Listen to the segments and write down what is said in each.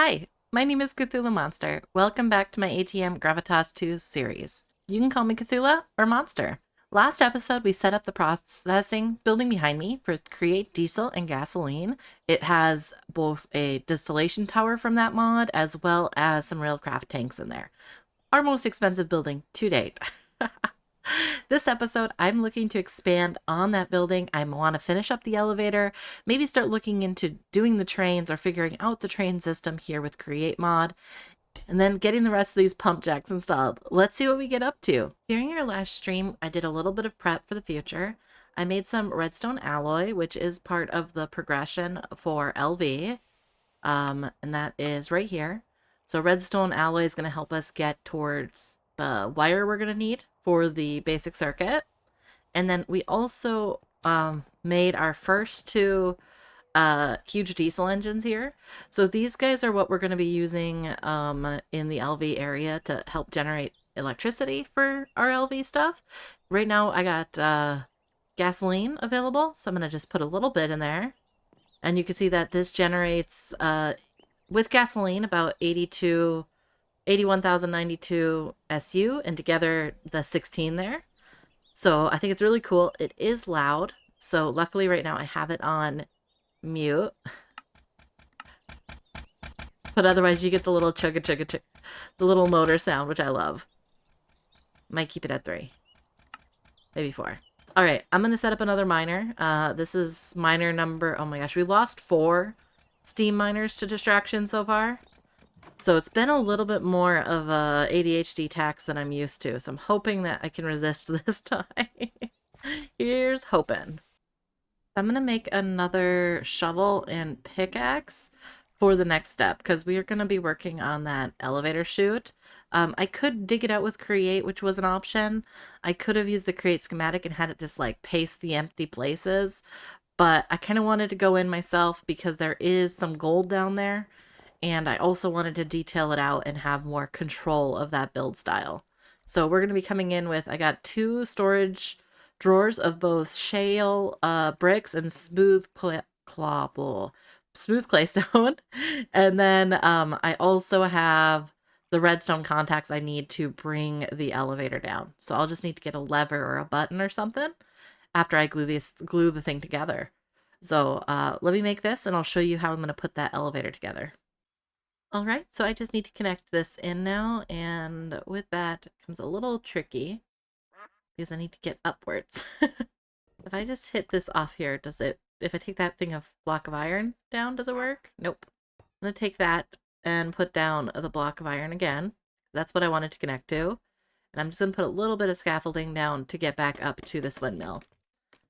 Hi, my name is Cthulhamonster. Welcome back to my ATM Gravitas 2 series. You can call me Cthulha or Monster. Last episode, we set up the processing building behind me for create diesel and gasoline. It has both a distillation tower from that mod as well as some railcraft tanks in there. Our most expensive building to date. This episode, I'm looking to expand on that building. I want to finish up the elevator, maybe start looking into doing the trains or figuring out the train system here with Create Mod, and then getting the rest of these pump jacks installed. Let's see what we get up to. During our last stream, I did a little bit of prep for the future. I made some redstone alloy, which is part of the progression for LV, and that is right here. So redstone alloy is going to help us get towards the wire we're going to need for the basic circuit. And then we also made our first two huge diesel engines here. So these guys are what we're going to be using in the LV area to help generate electricity for our LV stuff. Right now I got gasoline available, so I'm going to just put a little bit in there. And you can see that this generates, with gasoline, about 81,092 SU, and together the 16 there. So I think it's really cool. It is loud, so luckily right now I have it on mute. But otherwise you get the little chugga chugga chugga, the little motor sound, which I love. Might keep it at 3. Maybe 4. Alright, I'm going to set up another miner. This is miner number... Oh my gosh, we lost 4 steam miners to distraction so far. So it's been a little bit more of a ADHD tax than I'm used to. So I'm hoping that I can resist this time. Here's hoping. I'm going to make another shovel and pickaxe for the next step, because we are going to be working on that elevator chute. I could dig it out with Create, which was an option. I could have used the Create schematic and had it just like paste the empty places. But I kind of wanted to go in myself because there is some gold down there. And I also wanted to detail it out and have more control of that build style. So we're going to be coming in with, I got 2 storage drawers of both shale bricks and smooth claystone. And then I also have the redstone contacts I need to bring the elevator down. So I'll just need to get a lever or a button or something after I glue the thing together. So let me make this and I'll show you how I'm going to put that elevator together. Alright, so I just need to connect this in now, and with that comes a little tricky, because I need to get upwards. If I just hit this off here, does it, if I take that thing of block of iron down, does it work? Nope. I'm going to take that and put down the block of iron again. That's what I wanted to connect to. And I'm just going to put a little bit of scaffolding down to get back up to this windmill.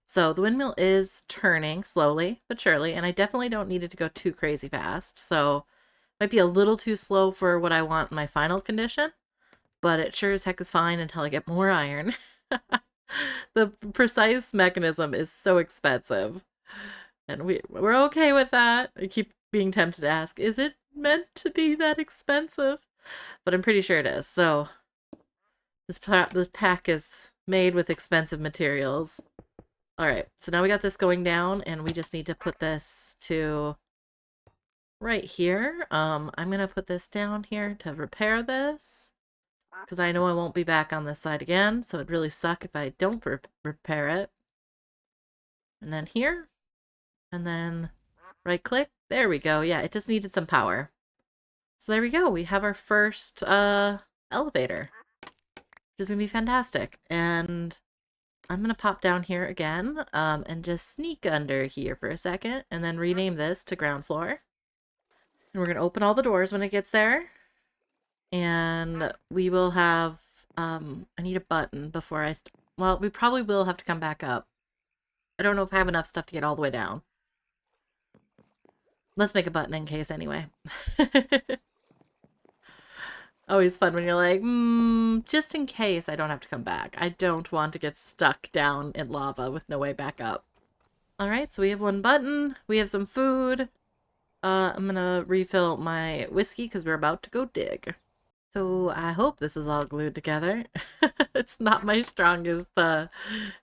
So the windmill is turning slowly but surely, and I definitely don't need it to go too crazy fast, so might be a little too slow for what I want in my final condition, but it sure as heck is fine until I get more iron. The precise mechanism is so expensive, and we're okay with that. I keep being tempted to ask, is it meant to be that expensive? But I'm pretty sure it is. So this pack is made with expensive materials. Alright, so now we got this going down, and we just need to put this to right here. I'm gonna put this down here to repair this, because I know I won't be back on this side again, so it'd really suck if I don't repair it. And then here, and then right click. There we go. Yeah, it just needed some power. So there we go. We have our first elevator, which is gonna be fantastic. And I'm gonna pop down here again and just sneak under here for a second, and then rename this to ground floor. And we're going to open all the doors when it gets there. And we will have, I need a button before well, we probably will have to come back up. I don't know if I have enough stuff to get all the way down. Let's make a button in case anyway. Always fun when you're like, just in case I don't have to come back. I don't want to get stuck down in lava with no way back up. Alright, so we have one button. We have some food. I'm gonna refill my whiskey because we're about to go dig. So I hope this is all glued together. It's not my strongest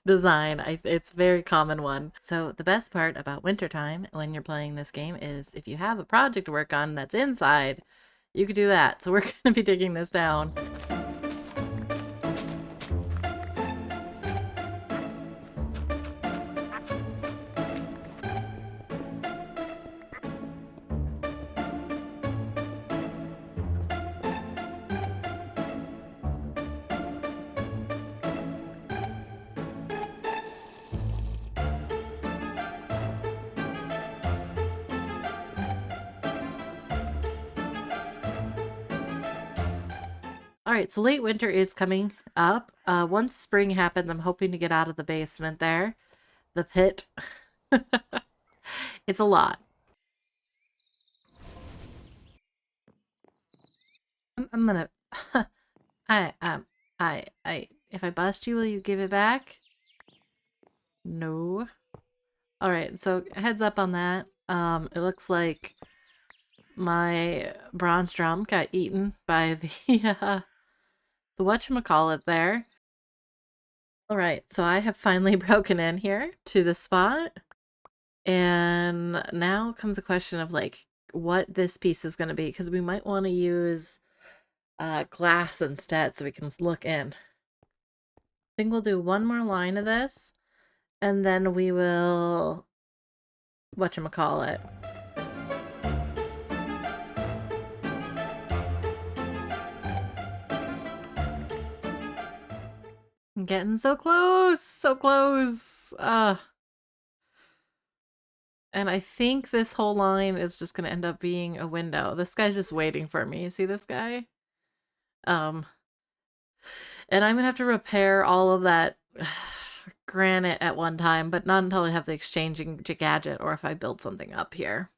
design. It's a very common one. So the best part about wintertime when you're playing this game is if you have a project to work on that's inside, you could do that. So we're going to be digging this down. All right, so late winter is coming up. Once spring happens, I'm hoping to get out of the basement there. The pit. It's a lot. I'm gonna... I, if I bust you, will you give it back? No. All right, so heads up on that. It looks like my bronze drum got eaten by the whatchamacallit there. All right, so I have finally broken in here to the spot. And now comes a question of like what this piece is going to be, because we might want to use glass instead so we can look in. I think we'll do one more line of this, and then we will whatchamacallit. I'm getting so close, so close. And I think this whole line is just going to end up being a window. This guy's just waiting for me. See this guy? And I'm going to have to repair all of that granite at one time, but not until I have the exchanging gadget or if I build something up here.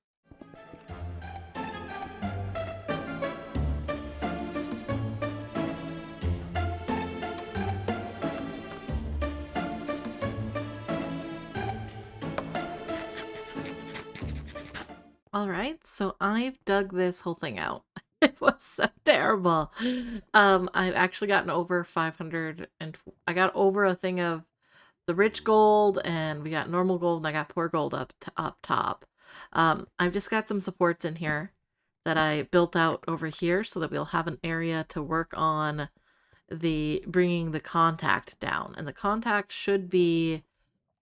All right, so I've dug this whole thing out. It was so terrible. I've actually gotten over 500 and I got over a thing of the rich gold, and we got normal gold, and I got poor gold up top. I've just got some supports in here that I built out over here so that we'll have an area to work on the bringing the contact down. And the contact should be,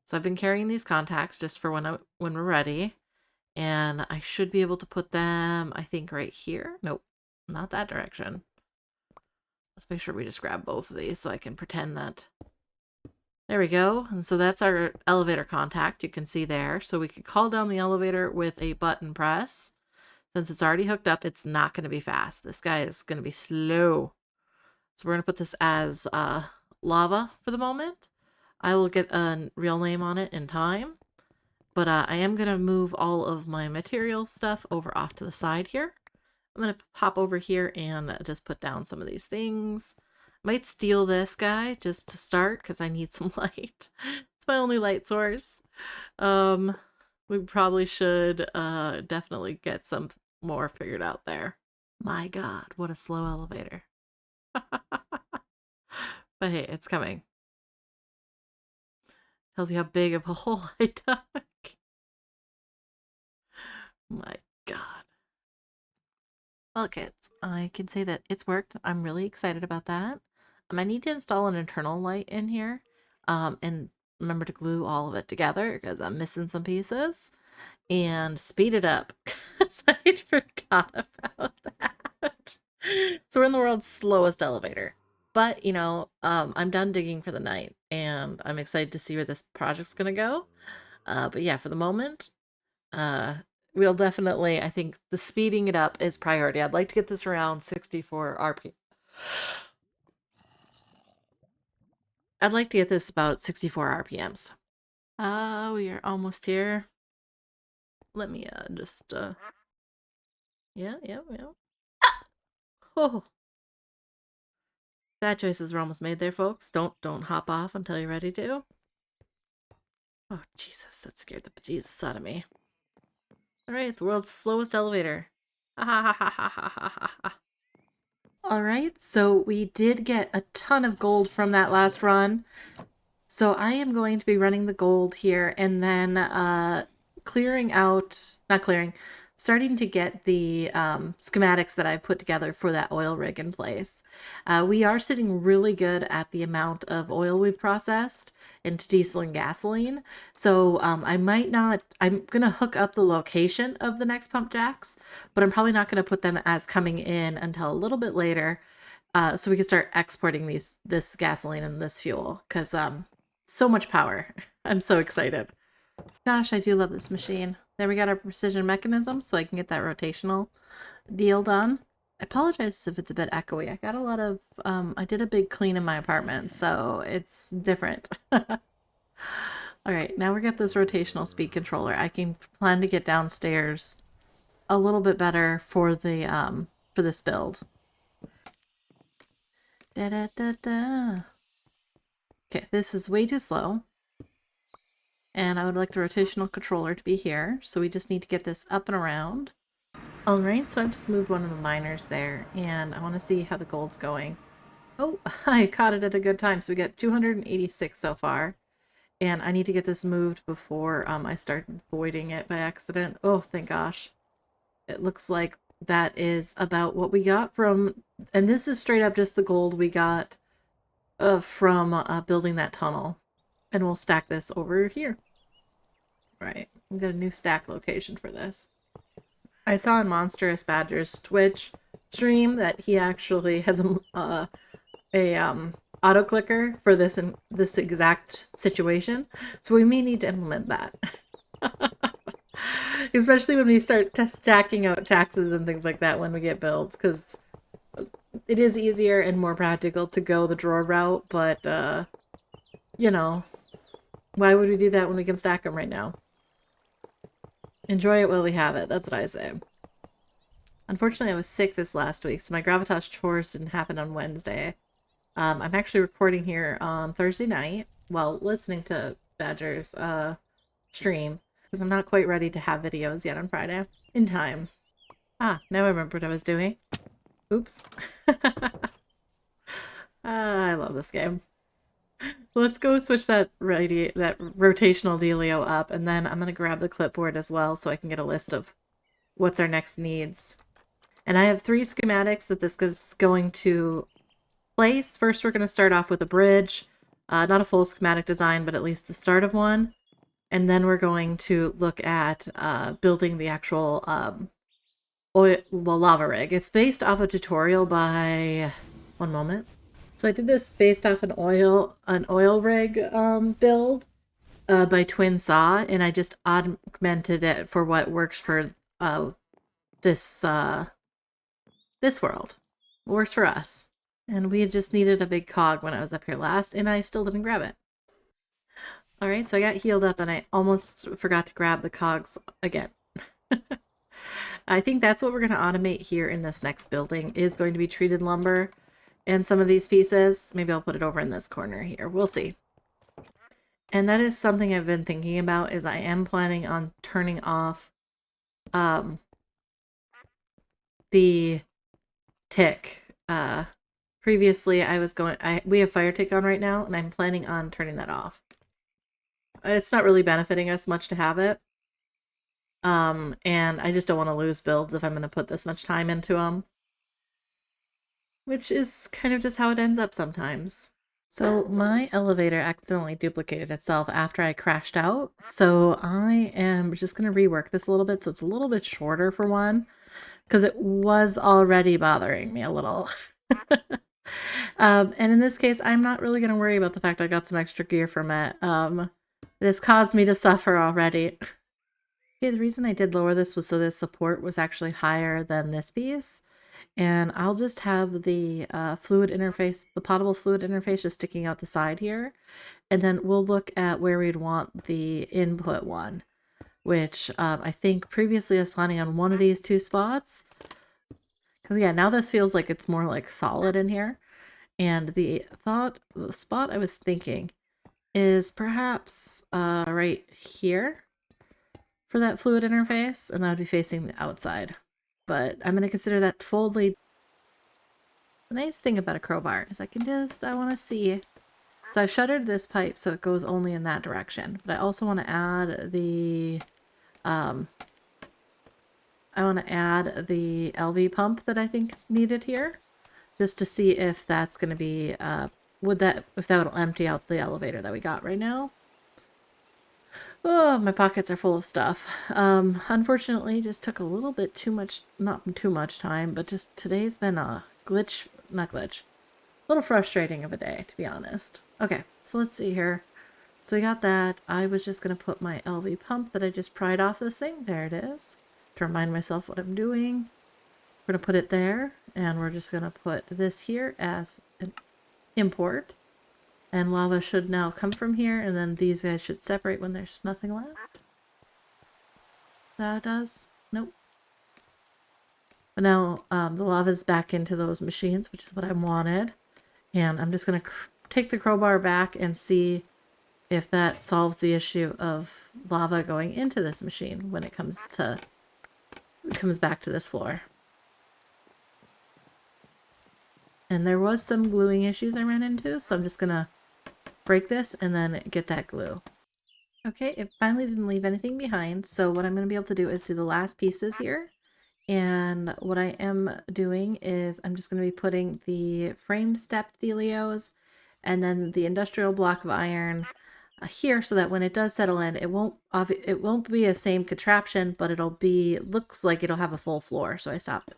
so I've been carrying these contacts just for when we're ready. And I should be able to put them, I think, right here. Nope, not that direction. Let's make sure we just grab both of these so I can pretend that. There we go. And so that's our elevator contact. You can see there. So we could call down the elevator with a button press. Since it's already hooked up, it's not going to be fast. This guy is going to be slow. So we're going to put this as lava for the moment. I will get a real name on it in time. But I am going to move all of my material stuff over off to the side here. I'm going to pop over here and just put down some of these things. Might steal this guy just to start because I need some light. It's my only light source. We probably should definitely get some more figured out there. My God, what a slow elevator. But hey, it's coming. Tells you how big of a hole I dug. My God. Well, kids, I can say that it's worked. I'm really excited about that. I need to install an internal light in here. And remember to glue all of it together because I'm missing some pieces. And speed it up because I forgot about that. So we're in the world's slowest elevator. But, you know, I'm done digging for the night. And I'm excited to see where this project's going to go. But yeah, for the moment, we'll definitely, I think the speeding it up is priority. I'd like to get this around 64 RP. I'd like to get this about 64 RPMs. We are almost here. Let me just yeah. Oh. Bad choices were almost made there, folks. Don't hop off until you're ready to. Oh, Jesus, that scared the bejesus out of me. Alright, the world's slowest elevator. Ha ha ha ha ha ha ha ha. All right, so we did get a ton of gold from that last run. So I am going to be running the gold here and then clearing out, not clearing, starting to get the schematics that I've put together for that oil rig in place. We are sitting really good at the amount of oil we've processed into diesel and gasoline. So I might not, I'm going to hook up the location of the next pump jacks, but I'm probably not going to put them as coming in until a little bit later. So we can start exporting this gasoline and this fuel because so much power. I'm so excited. Gosh, I do love this machine. There we got our precision mechanism so I can get that rotational deal done. I apologize if it's a bit echoey. I got a lot of I did a big clean in my apartment, so it's different. All right, now we got this rotational speed controller. I can plan to get downstairs a little bit better for this build. Da da da da. Okay, this is way too slow. And I would like the rotational controller to be here. So we just need to get this up and around. All right, so I've just moved one of the miners there, and I want to see how the gold's going. Oh, I caught it at a good time. So we got 286 so far. And I need to get this moved before I start voiding it by accident. Oh, thank gosh. It looks like that is about what we got from... And this is straight up just the gold we got from building that tunnel. And we'll stack this over here. Right, we got a new stack location for this. I saw on Monstrous Badger's Twitch stream that he actually has a auto clicker for this exact situation, so we may need to implement that. Especially when we start stacking out taxes and things like that when we get builds, because it is easier and more practical to go the drawer route, but you know, why would we do that when we can stack them right now? Enjoy it while we have it, that's what I say. Unfortunately, I was sick this last week, so my Gravitas chores didn't happen on Wednesday. I'm actually recording here on Thursday night while listening to Badger's stream, because I'm not quite ready to have videos yet on Friday. In time. Ah, now I remember what I was doing. Oops. I love this game. Let's go switch that rotational dealio up, and then I'm gonna grab the clipboard as well so I can get a list of what's our next needs. And I have 3 schematics that this is going to place. First, we're going to start off with a bridge. Not a full schematic design, but at least the start of one. And then we're going to look at building the actual lava rig. It's based off a tutorial by... One moment. So I did this based off an oil rig build by Twin Saw, and I just augmented it for what works for this world. It works for us. And we just needed a big cog when I was up here last, and I still didn't grab it. Alright, so I got healed up, and I almost forgot to grab the cogs again. I think that's what we're going to automate here in this next building, is going to be treated lumber and some of these pieces. Maybe I'll put it over in this corner here. We'll see. And that is something I've been thinking about, is I am planning on turning off the tick. Previously we have fire tick on right now, and I'm planning on turning that off. It's not really benefiting us much to have it. And I just don't want to lose builds if I'm going to put this much time into them. Which is kind of just how it ends up sometimes. So my elevator accidentally duplicated itself after I crashed out, so I am just going to rework this a little bit so it's a little bit shorter for one, because it was already bothering me a little. And in this case, I'm not really going to worry about the fact I got some extra gear from it. It has caused me to suffer already. Okay, the reason I did lower this was so this support was actually higher than this piece. And I'll just have the fluid interface, the potable fluid interface just sticking out the side here. And then we'll look at where we'd want the input one, which I think previously I was planning on one of these 2 spots. Because yeah, now this feels like it's more like solid in here. And the spot I was thinking is perhaps right here for that fluid interface, and that would be facing the outside. But I'm going to consider that fully... The nice thing about a crowbar is I want to see. So I've shuttered this pipe so it goes only in that direction. But I also want to add the, I want to add the LV pump that I think is needed here. Just to see if that's going to be, if that will empty out the elevator that we got right now. Oh, my pockets are full of stuff. Unfortunately, just took a little bit too much, not too much time, but just today's been a not glitch, a little frustrating of a day, to be honest. Okay, so let's see here. So we got that. I was just going to put my LV pump that I just pried off this thing. There it is. To remind myself what I'm doing. We're going to put it there, and we're just going to put this here as an import. And lava should now come from here, and then these guys should separate when there's nothing left. That does? Nope. But now the lava's back into those machines, which is what I wanted. And I'm just going to take the crowbar back and see if that solves the issue of lava going into this machine when it comes back to this floor. And there was some gluing issues I ran into, so I'm just going to break this and then get that glue. Okay, it finally didn't leave anything behind, so what I'm going to be able to do is do the last pieces here. And what I am doing is I'm just going to be putting the framed stepped Thelios and then the industrial block of iron here so that when it does settle in, it won't be a same contraption, but looks like it'll have a full floor, so I stop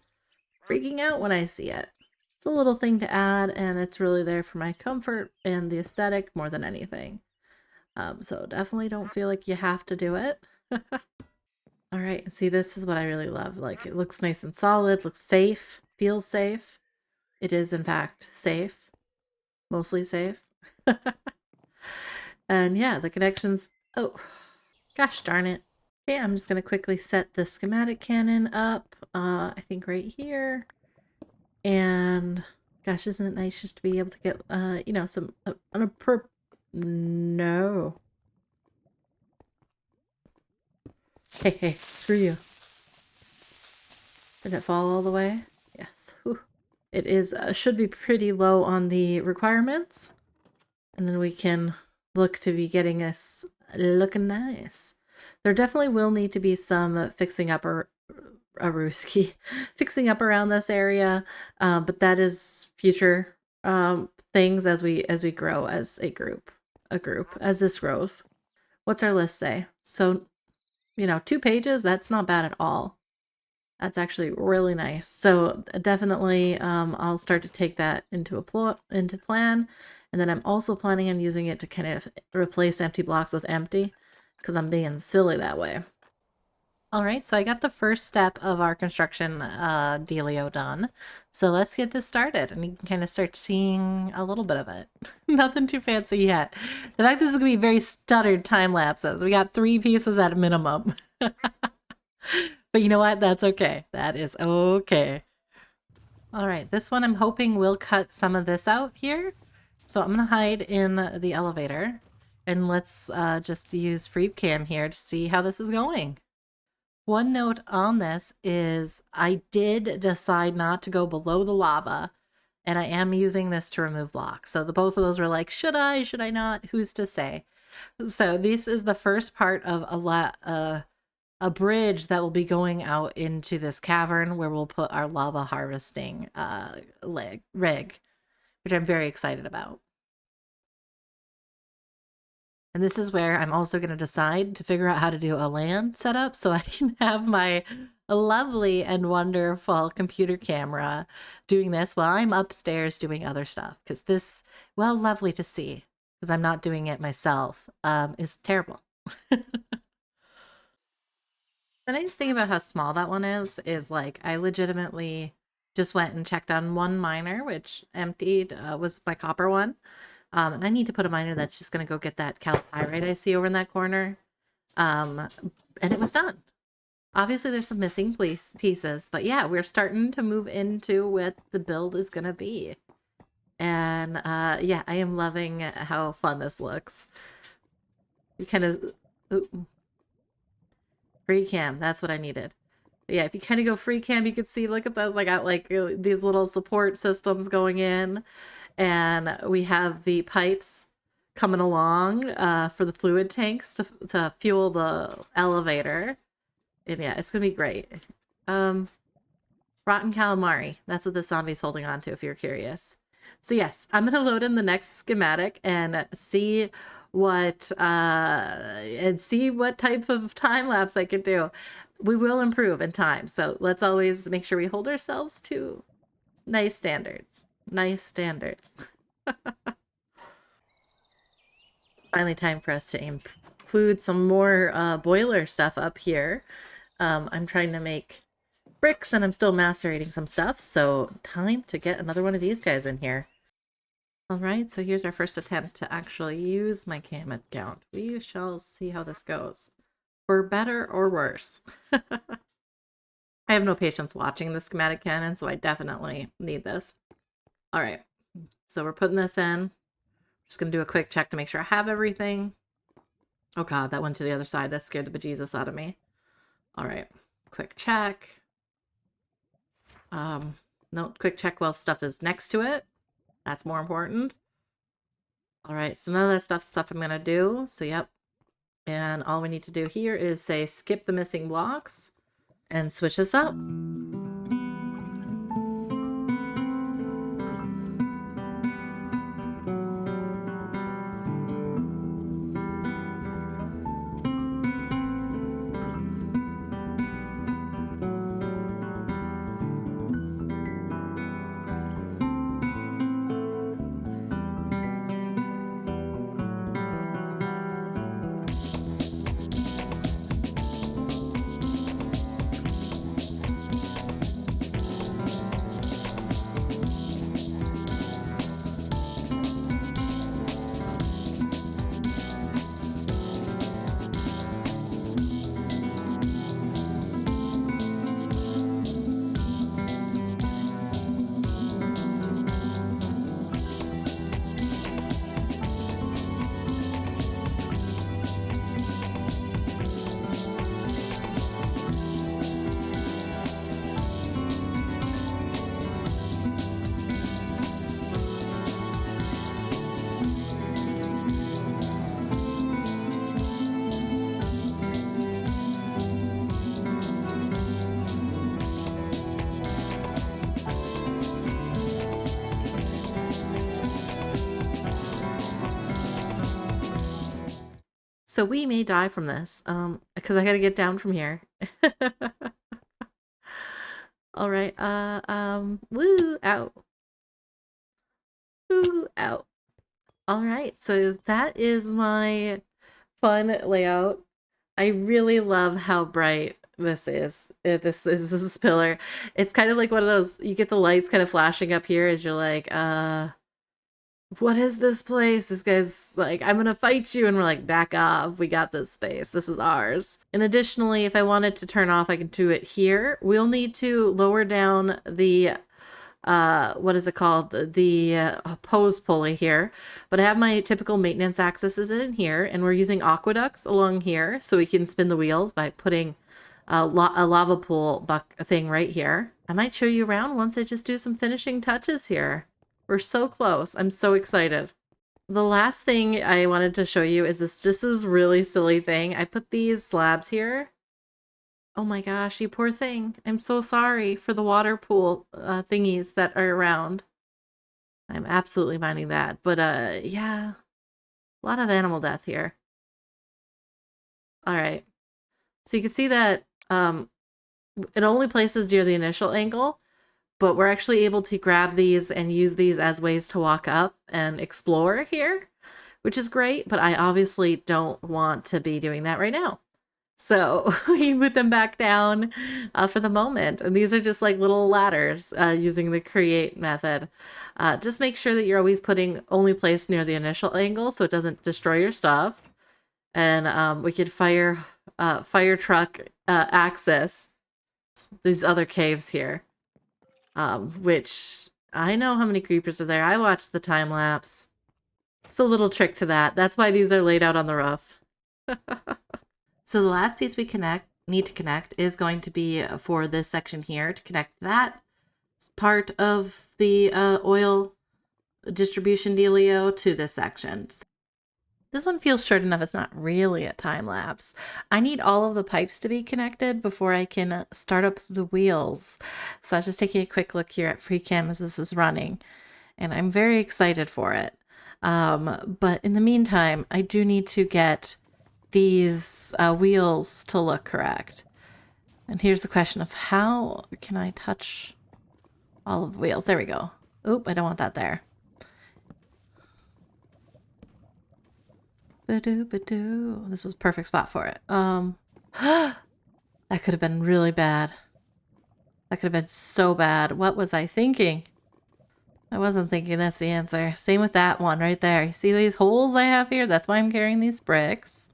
freaking out when I see it. It's a little thing to add, and it's really there for my comfort and the aesthetic more than anything. So definitely don't feel like you have to do it. All right, see, this is what I really love. Like, it looks nice and solid, looks safe, feels safe. It is, in fact, safe. Mostly safe. And yeah, the connections... Oh, gosh darn it. Okay, I'm just going to quickly set the schematic cannon up, I think right here. And, gosh, isn't it nice just to be able to get, you know, some... No. Hey, screw you. Did it fall all the way? Yes. Whew. It is should be pretty low on the requirements. And then we can look to be getting this looking nice. There definitely will need to be some fixing up fixing up around this area, but that is future things as we grow as a group as this grows. What's our list say? So, you know, 2 pages, that's not bad at all. That's actually really nice. So definitely I'll start to take that into plan. And then I'm also planning on using it to kind of replace empty blocks with empty because I'm being silly that way. All right, so I got the first step of our construction dealio done. So let's get this started and you can kind of start seeing a little bit of it. Nothing too fancy yet. The fact this is going to be very stuttered time lapses. We got 3 pieces at a minimum. But you know what? That's okay. That is okay. All right, this one I'm hoping will cut some of this out here. So I'm gonna hide in the elevator and let's just use FreeCam here to see how this is going. One note on this is I did decide not to go below the lava and I am using this to remove blocks. So both of those were like, should I not? Who's to say? So this is the first part of a bridge that will be going out into this cavern where we'll put our lava harvesting rig, which I'm very excited about. And this is where I'm also going to decide to figure out how to do a LAN setup so I can have my lovely and wonderful computer camera doing this while I'm upstairs doing other stuff. Because this, well, lovely to see, because I'm not doing it myself, is terrible. The nice thing about how small that one is like I legitimately just went and checked on one miner, which emptied, was my copper one. And I need to put a miner that's just going to go get that calipyrite I see over in that corner. And it was done. Obviously, there's some missing pieces, but yeah, we're starting to move into what the build is going to be. And yeah, I am loving how fun this looks. You kind of... Free cam, that's what I needed. Yeah, if you kind of go free cam, you can see, look at those. I got like these little support systems going in, and we have the pipes coming along for the fluid tanks to fuel the elevator. And yeah, it's gonna be great. Um, Rotten calamari. That's what the zombie's holding on to, if you're curious. So yes, I'm gonna load in the next schematic and see what type of time lapse I can do. We will improve in time, so let's always make sure we hold ourselves to nice standards. Nice standards. Finally, time for us to include some more boiler stuff up here. I'm trying to make bricks and I'm still macerating some stuff, so time to get another one of these guys in here. Alright, so here's our first attempt to actually use my cam account. We shall see how this goes. For better or worse. I have no patience watching the schematic cannon, so I definitely need this. Alright, so we're putting this in. Just gonna do a quick check to make sure I have everything. Oh god, that went to the other side. That scared the bejesus out of me. Alright, quick check. No, quick check while stuff is next to it. That's more important. Alright, so none of that stuff I'm gonna do. So yep. And all we need to do here is say skip the missing blocks and switch this up. So we may die from this, because I gotta get down from here. All right, woo, out. Woo, out. All right, so that is my fun layout. I really love how bright this is. This pillar. It's kind of like one of those, you get the lights kind of flashing up here as you're like, what is this place? This guy's like, I'm gonna fight you, and we're like, back off, we got this space, this is ours. And additionally, if I wanted to turn off, I can do it here. We'll need to lower down the what is it called, the hose pulley here, but I have my typical maintenance accesses in here, and we're using aqueducts along here so we can spin the wheels by putting a lava pool thing right here. I might show you around once I just do some finishing touches here. We're so close. I'm so excited. The last thing I wanted to show you is this really silly thing. I put these slabs here. Oh my gosh, you poor thing. I'm so sorry for the water pool thingies that are around. I'm absolutely minding that. But yeah, a lot of animal death here. All right. So you can see that it only places near the initial angle, but we're actually able to grab these and use these as ways to walk up and explore here, which is great, but I obviously don't want to be doing that right now. So we put them back down for the moment. And these are just like little ladders using the create method. Just make sure that you're always putting only place near the initial angle so it doesn't destroy your stuff. And we could fire truck access these other caves here. Which I know how many creepers are there. I watched the time lapse. It's a little trick to that. That's why these are laid out on the roof. So the last piece we connect need to connect is going to be for this section here to connect that part of the oil distribution dealio to this section. So this one feels short enough. It's not really a time lapse. I need all of the pipes to be connected before I can start up the wheels. So I was just taking a quick look here at FreeCam as this is running, and I'm very excited for it. But in the meantime, I do need to get these wheels to look correct. And here's the question of how can I touch all of the wheels? There we go. Oop, I don't want that there. Ba-doo. This was a perfect spot for it. That could have been really bad. That could have been so bad. What was I thinking? I wasn't thinking that's the answer. Same with that one right there. You see these holes I have here? That's why I'm carrying these bricks.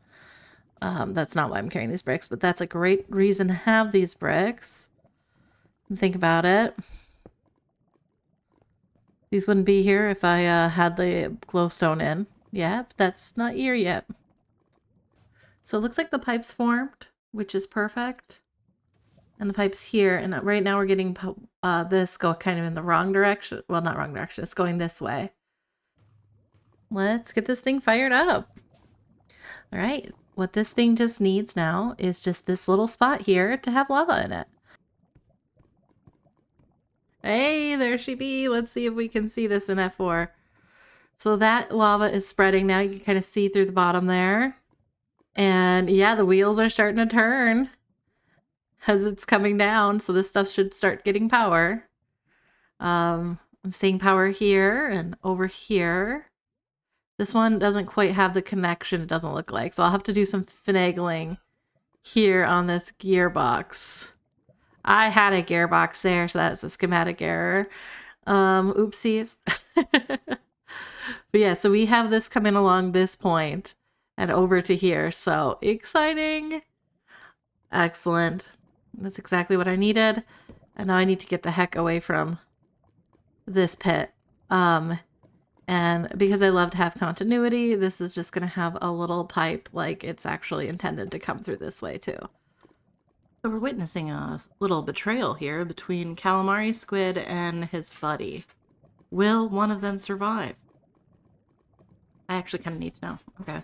That's not why I'm carrying these bricks, but that's a great reason to have these bricks. Think about it. These wouldn't be here if I had the glowstone in. Yeah, but that's not here yet. So it looks like the pipes formed, which is perfect. And the pipe's here, and right now we're getting this go kind of in the wrong direction. Well, not wrong direction. It's going this way. Let's get this thing fired up. All right. What this thing just needs now is just this little spot here to have lava in it. Hey, there she be. Let's see if we can see this in F4. So that lava is spreading now. You can kind of see through the bottom there. And yeah, the wheels are starting to turn as it's coming down. So this stuff should start getting power. I'm seeing power here and over here. This one doesn't quite have the connection, it doesn't look like. So I'll have to do some finagling here on this gearbox. I had a gearbox there, so that's a schematic error. Oopsies. But yeah, so we have this coming along this point and over to here. So exciting. Excellent. That's exactly what I needed. And now I need to get the heck away from this pit. And because I love to have continuity, this is just going to have a little pipe like it's actually intended to come through this way too. So we're witnessing a little betrayal here between Calamari Squid and his buddy. Will one of them survive? I actually kind of need to know. Okay.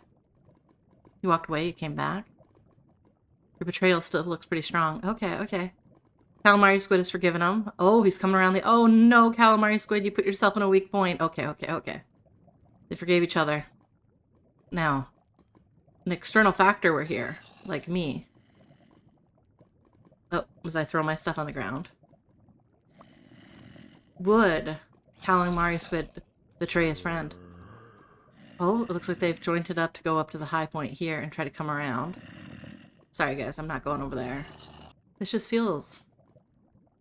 You walked away, you came back. Your betrayal still looks pretty strong. Okay. Calamari Squid has forgiven him. Oh, he's coming around the... Oh no, Calamari Squid, you put yourself in a weak point. Okay. They forgave each other. Now, an external factor were here, like me. Oh, was I throwing my stuff on the ground? Would Calamari Squid betray his friend? Oh, it looks like they've jointed up to go up to the high point here and try to come around. Sorry guys, I'm not going over there. This just feels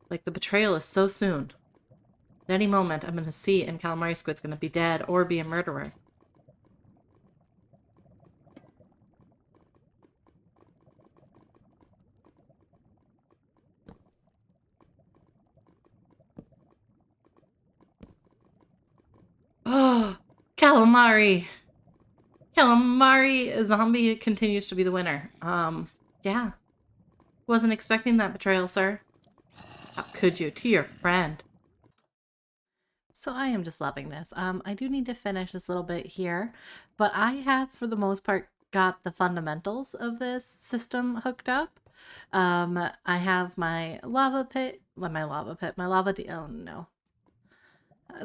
like the betrayal is so soon. At any moment, I'm going to see and Calamari Squid's going to be dead or be a murderer. Oh, Calamari! Calamari zombie continues to be the winner. Yeah. Wasn't expecting that betrayal, sir. How could you? To your friend. So I am just loving this. I do need to finish this little bit here, but I have, for the most part, got the fundamentals of this system hooked up. I have my lava pit, oh no.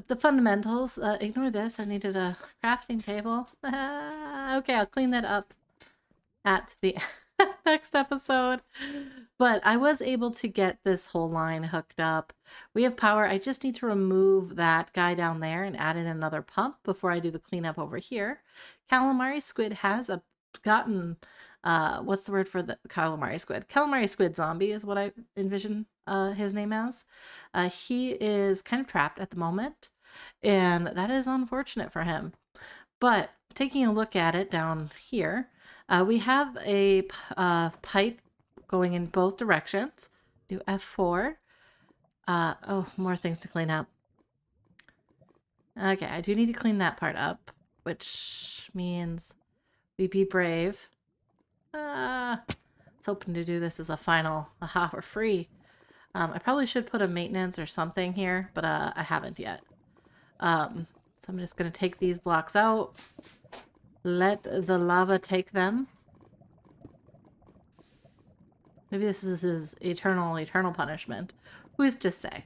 The fundamentals, ignore this, I needed a crafting table. Okay, I'll clean that up at the next episode. But I was able to get this whole line hooked up. We have power. I just need to remove that guy down there and add in another pump before I do the cleanup over here. Calamari Squid has gotten, what's the word for the Calamari Squid? Calamari Squid Zombie is what I envision his name as. He is kind of trapped at the moment, and that is unfortunate for him. But taking a look at it down here, we have a pipe going in both directions. Do F4. Oh, more things to clean up. Okay, I do need to clean that part up, which means we be brave. was hoping to do this as a final, aha, we're free. I probably should put a maintenance or something here, but I haven't yet. So I'm just going to take these blocks out. Let the lava take them. Maybe this is his eternal punishment. Who's to say?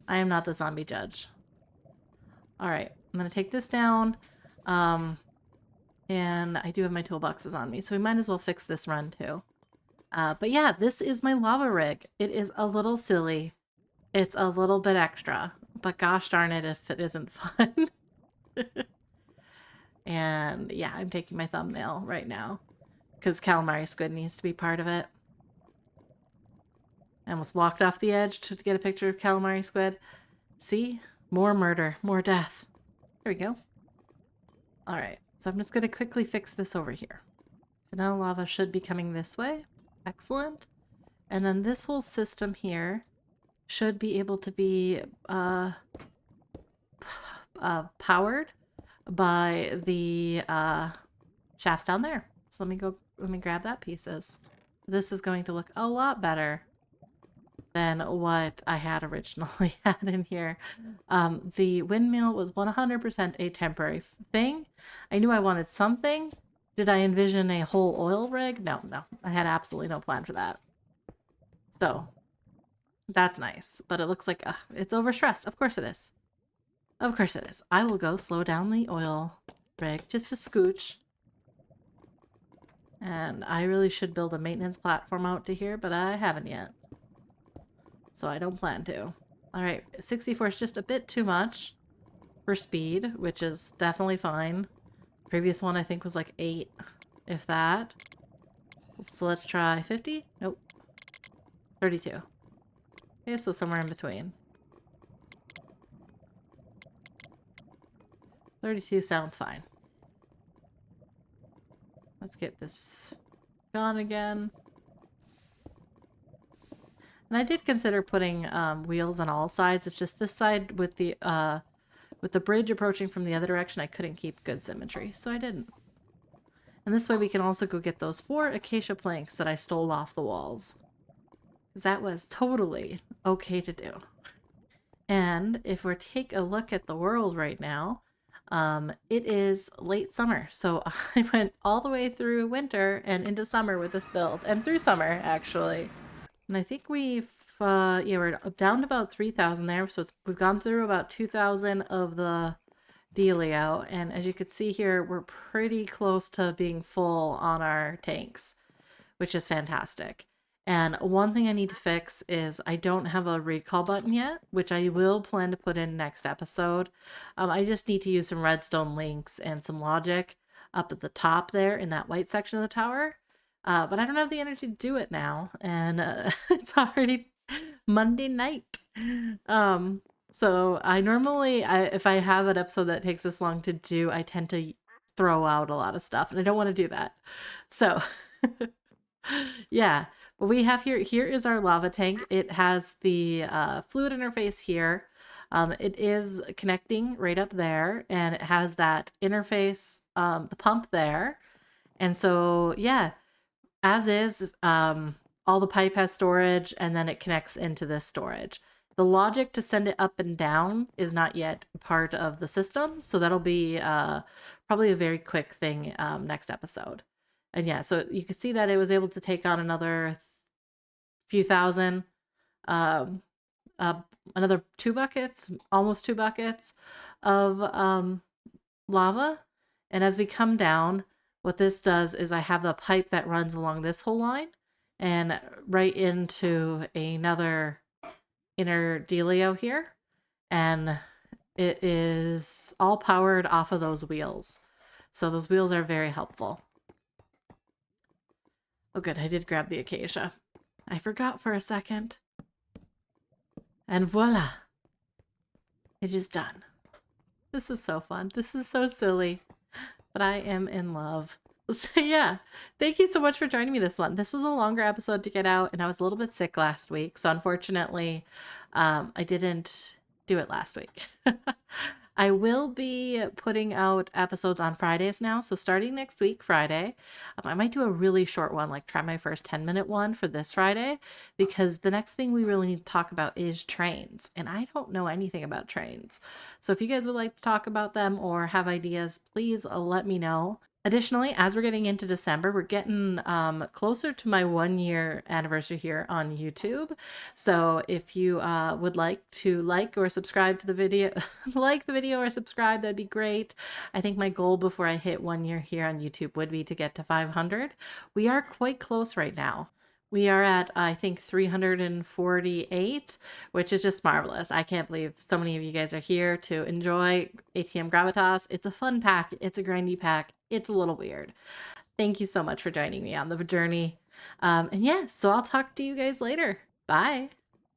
I am not the zombie judge. Alright, I'm going to take this down. And I do have my toolboxes on me, so we might as well fix this run too. But yeah, this is my lava rig. It is a little silly. It's a little bit extra, but gosh darn it if it isn't fun. And yeah, I'm taking my thumbnail right now because calamari squid needs to be part of it. I almost walked off the edge to get a picture of calamari squid. See? More murder, more death. There we go. All right, so I'm just going to quickly fix this over here. So now lava should be coming this way. Excellent. And then this whole system here should be able to be powered by the shafts down there. So let me grab that pieces. This is going to look a lot better than what I had originally had in here. The windmill was 100% a temporary thing. I knew I wanted something. Did I envision a whole oil rig? No. I had absolutely no plan for that. So, that's nice. But it looks like it's overstressed. Of course it is. Of course it is. I will go slow down the oil rig just a scooch. And I really should build a maintenance platform out to here, but I haven't yet. So I don't plan to. Alright, 64 is just a bit too much for speed, which is definitely fine. Previous one I think was like 8, if that. So let's try 50? Nope. 32. Okay, so somewhere in between. 32 sounds fine. Let's get this gone again. And I did consider putting wheels on all sides. It's just this side with the bridge approaching from the other direction, I couldn't keep good symmetry, so I didn't. And this way we can also go get those 4 acacia planks that I stole off the walls. Because that was totally okay to do. And if we take a look at the world right now, it is late summer. So I went all the way through winter and into summer with this build. And through summer, actually. And I think we've, yeah, we're down to about 3,000 there. So we've gone through about 2,000 of the dealio. And as you can see here, we're pretty close to being full on our tanks, which is fantastic. And one thing I need to fix is I don't have a recall button yet, which I will plan to put in next episode. I just need to use some redstone links and some logic up at the top there in that white section of the tower. But I don't have the energy to do it now, and it's already Monday night. So I normally, if I have an episode that takes this long to do, I tend to throw out a lot of stuff, and I don't want to do that. So, yeah. But we have here is our lava tank. It has the fluid interface here. It is connecting right up there, and it has that interface, the pump there. And so, yeah. As is, all the pipe has storage, and then it connects into this storage. The logic to send it up and down is not yet part of the system, so that'll be probably a very quick thing next episode. And yeah, so you can see that it was able to take on another few thousand, another 2 buckets, almost 2 buckets of lava. And as we come down, what this does is I have the pipe that runs along this whole line and right into another inner dealio here. And it is all powered off of those wheels. So those wheels are very helpful. Oh good, I did grab the acacia. I forgot for a second. And voila! It is done. This is so fun. This is so silly. But I am in love. So yeah, thank you so much for joining me this one. This was a longer episode to get out, and I was a little bit sick last week, so unfortunately, I didn't do it last week. I will be putting out episodes on Fridays now. So starting next week, Friday, I might do a really short one, like try my first 10-minute one for this Friday, because the next thing we really need to talk about is trains. And I don't know anything about trains. So if you guys would like to talk about them or have ideas, please let me know. Additionally, as we're getting into December, we're getting closer to my 1 year anniversary here on YouTube. So if you would like to like or subscribe to the video, like the video or subscribe, that'd be great. I think my goal before I hit 1 year here on YouTube would be to get to 500. We are quite close right now. We are at, I think, 348, which is just marvelous. I can't believe so many of you guys are here to enjoy ATM Gravitas. It's a fun pack. It's a grindy pack. It's a little weird. Thank you so much for joining me on the journey. And yeah, so I'll talk to you guys later. Bye.